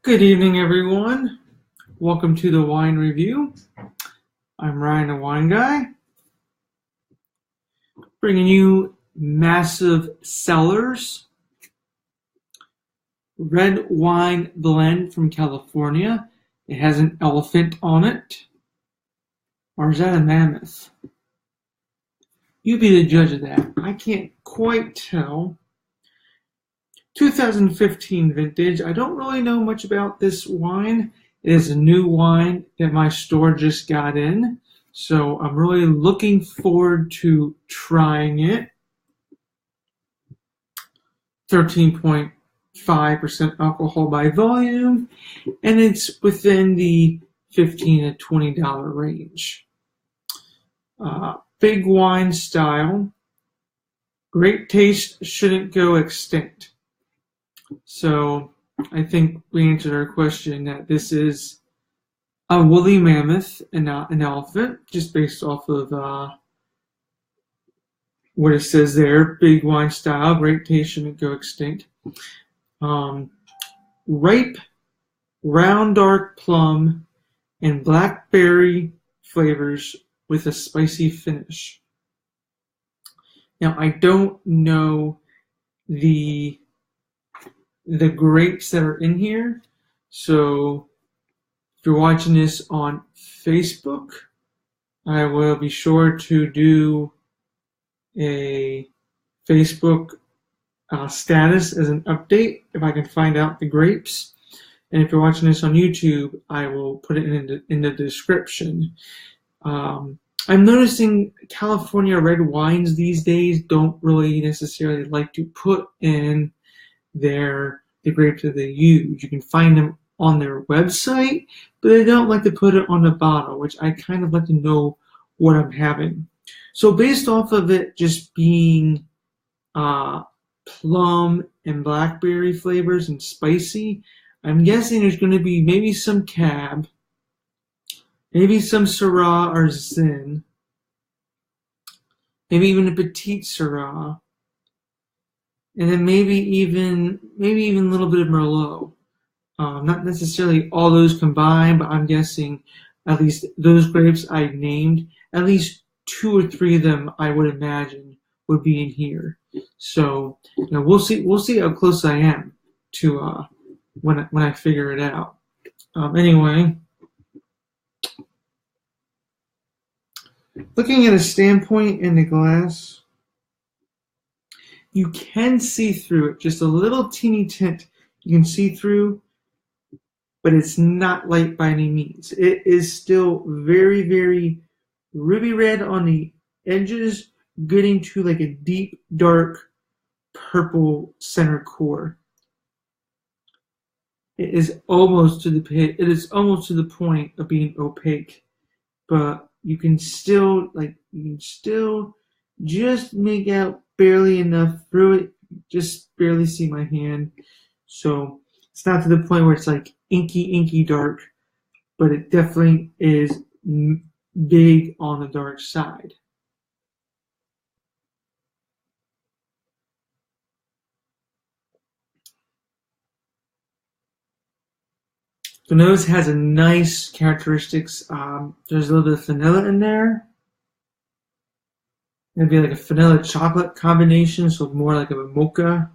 Good evening, everyone. Welcome to the Wine Review. I'm Ryan, a wine guy, bringing you massive Cellars red wine blend from California. It has an elephant on it. Or is that a mammoth? You be the judge of that. I can't quite tell. 2015 vintage. I don't really know much about this wine. It is a new wine that my store just got in, so I'm really looking forward to trying it. 13.5% alcohol by volume, and it's within the $15 to $20 range. Big wine style. Great taste shouldn't go extinct. So I think we answered our question that this is a woolly mammoth and not an elephant, just based off of what it says there. Big wine style, great taste shouldn't go extinct. Ripe, round dark plum, and blackberry flavors with a spicy finish. Now I don't know the grapes that are in here. So if you're watching this on Facebook, I will be sure to do a Facebook status as an update if I can find out the grapes. And if you're watching this on YouTube, I will put it in the description. I'm noticing California red wines these days don't really necessarily like to put in the grapes that they use. You can find them on their website, but they don't like to put it on the bottle, which I kind of like to know what I'm having. So based off of it just being plum and blackberry flavors and spicy, I'm guessing there's going to be maybe some Cab, maybe some Syrah or Zin, maybe even a Petite Syrah, and then maybe even a little bit of Merlot. Not necessarily all those combined, but I'm guessing at least those grapes I named, at least 2 or 3 of them I would imagine would be in here. So we'll see how close I am to when I figure it out. Anyway, looking at a standpoint in the glass, you can see through it, just a little teeny tint you can see through, but it's not light by any means. It is still very, very ruby red on the edges, getting to like a deep, dark purple center core. It is almost to the point of being opaque, but you can still just make out barely enough through it, just barely see my hand. So it's not to the point where it's like inky dark, but it definitely is big on the dark side. The nose has a nice characteristics. There's a little bit of vanilla in there. Maybe like a vanilla chocolate combination, so more like a mocha.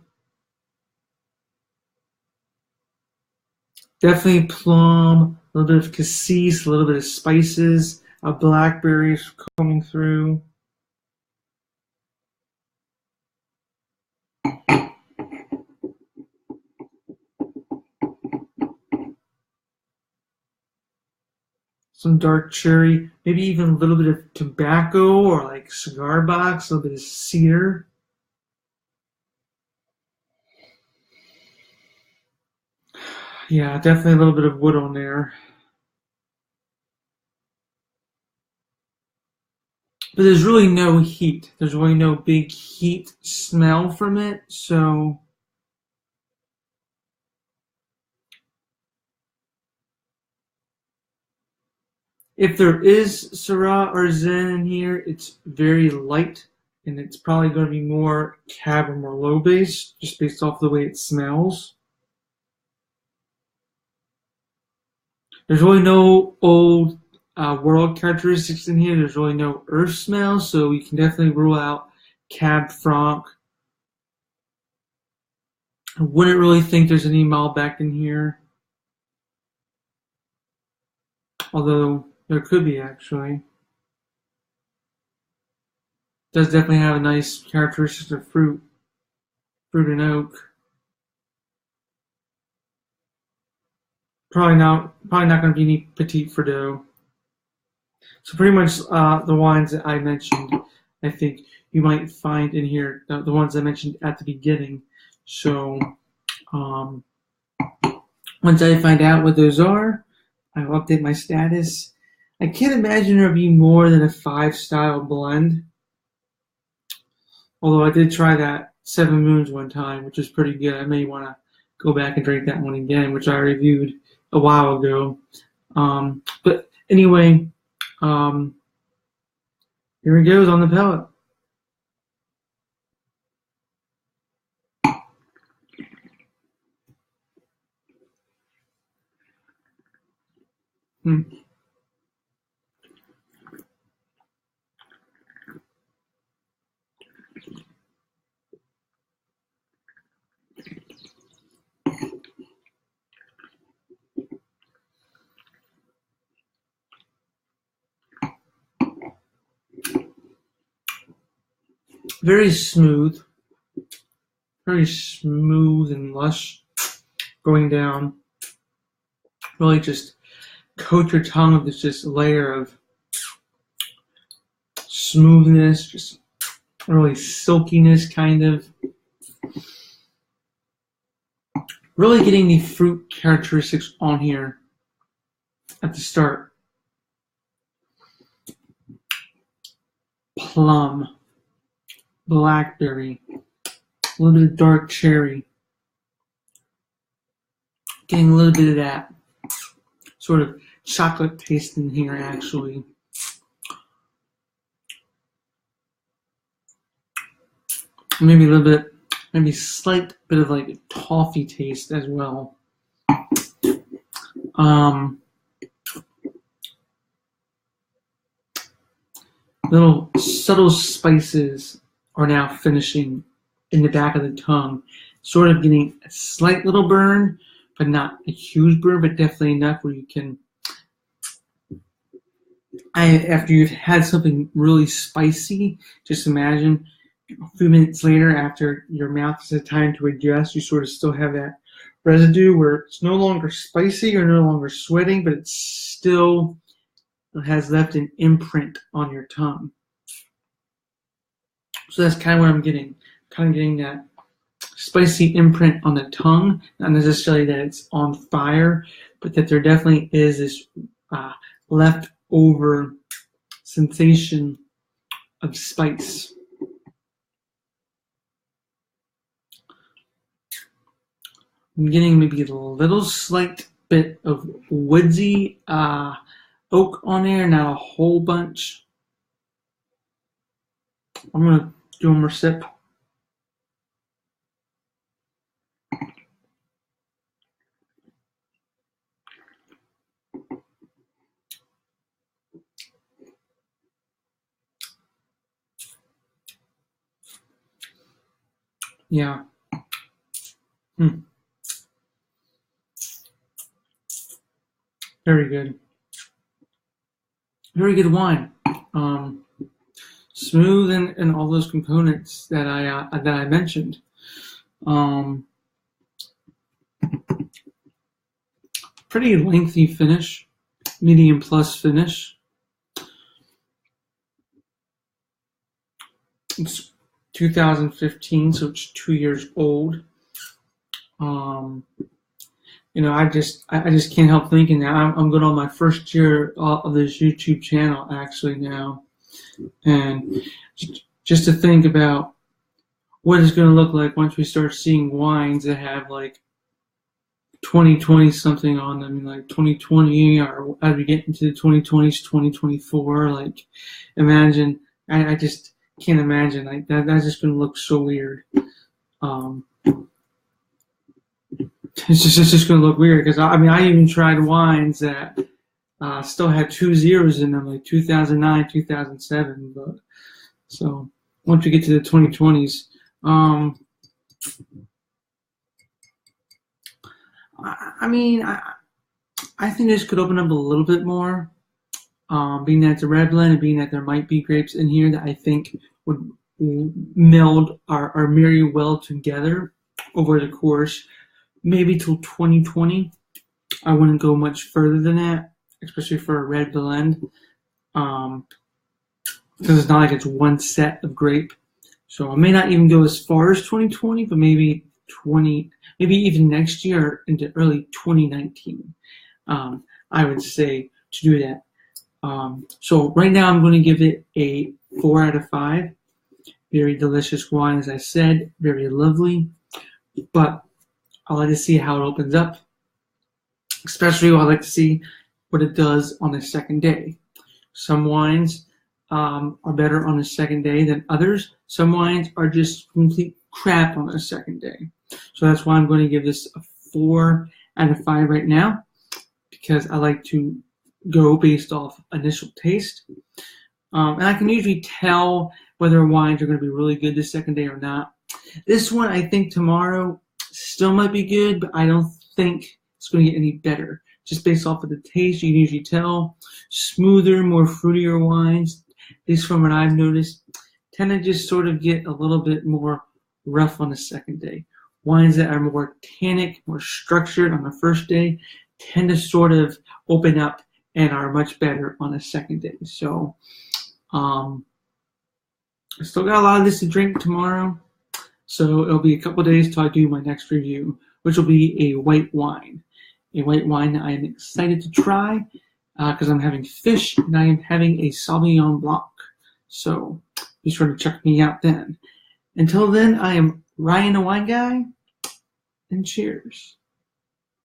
Definitely plum, a little bit of cassis, a little bit of spices, blackberries coming through. Some dark cherry, maybe even a little bit of tobacco or like cigar box, a little bit of cedar. Yeah, definitely a little bit of wood on there. But there's really no heat. There's really no big heat smell from it, so if there is Syrah or Zin in here, it's very light, and it's probably going to be more Cab or Merlot based, just based off the way it smells. There's really no old world characteristics in here. There's really no earth smell, so you can definitely rule out Cab Franc. I wouldn't really think there's any Malbec in here, although there could be actually. Does definitely have a nice characteristics of fruit and oak. Probably not going to be any Petit Verdot. So pretty much the wines that I mentioned, I think you might find in here, the ones I mentioned at the beginning. So once I find out what those are, I will update my status. I can't imagine there'll be more than a 5-style blend. Although I did try that Seven Moons one time, which is pretty good. I may want to go back and drink that one again, which I reviewed a while ago. But anyway, here it goes on the palate. Very smooth and lush going down. Really just coat your tongue with this just layer of smoothness, just really silkiness kind of. Really getting the fruit characteristics on here at the start. Plum, blackberry, a little bit of dark cherry. Getting a little bit of that sort of chocolate taste in here, actually. Maybe a little bit, maybe slight bit of like a toffee taste as well. Little subtle spices are now finishing in the back of the tongue, sort of getting a slight little burn, but not a huge burn, but definitely enough where you can, after you've had something really spicy, just imagine a few minutes later, after your mouth has had time to adjust, you sort of still have that residue where it's no longer spicy or no longer sweating, but it's still has left an imprint on your tongue. So that's kind of what I'm getting. Kind of getting that spicy imprint on the tongue, not necessarily that it's on fire, but that there definitely is this leftover sensation of spice. I'm getting maybe a little slight bit of woodsy oak on there, not a whole bunch. I'm going to do one more sip. Yeah. Very good. Very good wine. Smooth and all those components that I mentioned. Pretty lengthy finish, medium plus finish. It's 2015, so it's 2 years old. I just can't help thinking that I'm going on my first year of this YouTube channel actually now, and just to think about what it's going to look like once we start seeing wines that have like 2020 something on them, like 2020, or as we get into the 2020s, 2024. Like, imagine, I just can't imagine like that. That's just going to look so weird. it's just going to look weird because I mean I even tried wines that still had 2 zeros in them, like 2009, 2007. But so once we get to the 2020s, I mean I think this could open up a little bit more. Being that it's a red blend and being that there might be grapes in here that I think would meld or marry well together over the course, maybe till 2020. I wouldn't go much further than that, especially for a red blend, because it's not like it's one set of grape. So I may not even go as far as 2020, but maybe maybe even next year into early 2019. I would say to do that. So right now I'm going to give it a 4 out of 5. Very delicious wine, as I said, very lovely. But I like to see how it opens up. Especially I like to see what it does on the second day. Some wines are better on the second day than others. Some wines are just complete crap on the second day. So that's why I'm going to give this a 4 out of 5 right now, because I like to go based off initial taste. And I can usually tell whether wines are going to be really good the second day or not. This one, I think tomorrow still might be good, but I don't think it's going to get any better. Just based off of the taste, you can usually tell. Smoother, more fruitier wines, at least from what I've noticed, tend to just sort of get a little bit more rough on the second day. Wines that are more tannic, more structured on the first day, tend to sort of open up and are much better on the second day. So, I still got a lot of this to drink tomorrow. So it'll be a couple of days till I do my next review, which will be a white wine. A white wine that I am excited to try because I'm having fish and I am having a Sauvignon Blanc. So be sure to check me out then. Until then, I am Ryan the Wine Guy, and cheers.